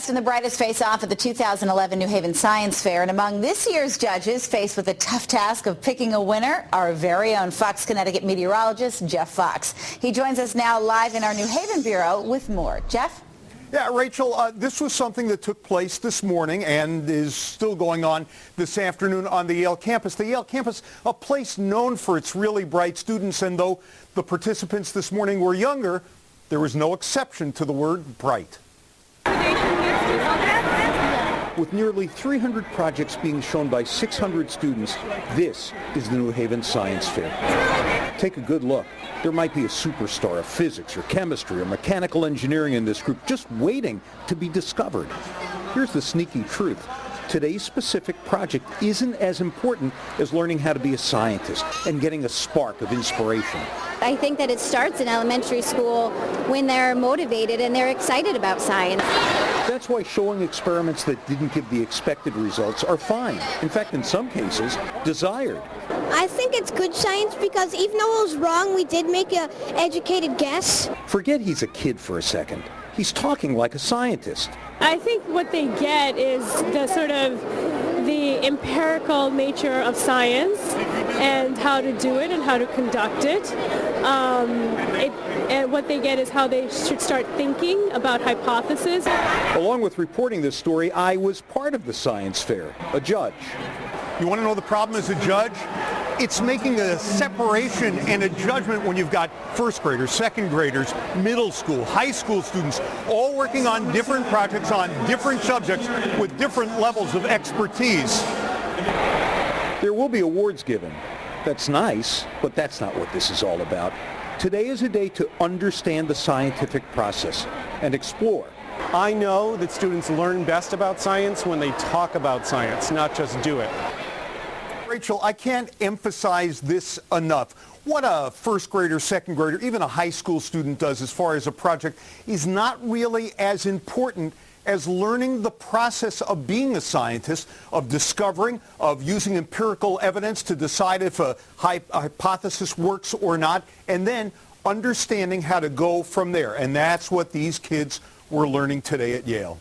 Next, in the brightest face-off at the 2011 New Haven Science Fair, and among this year's judges faced with the tough task of picking a winner, our very own Fox, Connecticut meteorologist, Geoff Fox. He joins us now live in our New Haven bureau with more. Geoff? Yeah, Rachel, this was something that took place this morning and is still going on this afternoon on the Yale campus. The Yale campus, a place known for its really bright students, and though the participants this morning were younger, there was no exception to the word bright. With nearly 300 projects being shown by 600 students, this is the New Haven Science Fair. Take a good look. There might be a superstar of physics or chemistry or mechanical engineering in this group just waiting to be discovered. Here's the sneaky truth. Today's specific project isn't as important as learning how to be a scientist and getting a spark of inspiration. I think that it starts in elementary school when they're motivated and they're excited about science. That's why showing experiments that didn't give the expected results are fine. In fact, in some cases, desired. I think it's good science because even though it was wrong, we did make an educated guess. Forget he's a kid for a second. He's talking like a scientist. I think what they get is the sort of the empirical nature of science and how to do it and how to conduct it. And what they get is how they should start thinking about hypotheses. Along with reporting this story, I was part of the science fair, a judge. You want to know the problem as a judge? It's making a separation and a judgment when you've got first graders, second graders, middle school, high school students, all working on different projects on different subjects with different levels of expertise. There will be awards given. That's nice, but that's not what this is all about. Today is a day to understand the scientific process and explore. I know that students learn best about science when they talk about science, not just do it. Rachel, I can't emphasize this enough. What a first grader, second grader, even a high school student does as far as a project is not really as important as learning the process of being a scientist, of discovering, of using empirical evidence to decide if a hypothesis works or not, and then understanding how to go from there. And that's what these kids were learning today at Yale.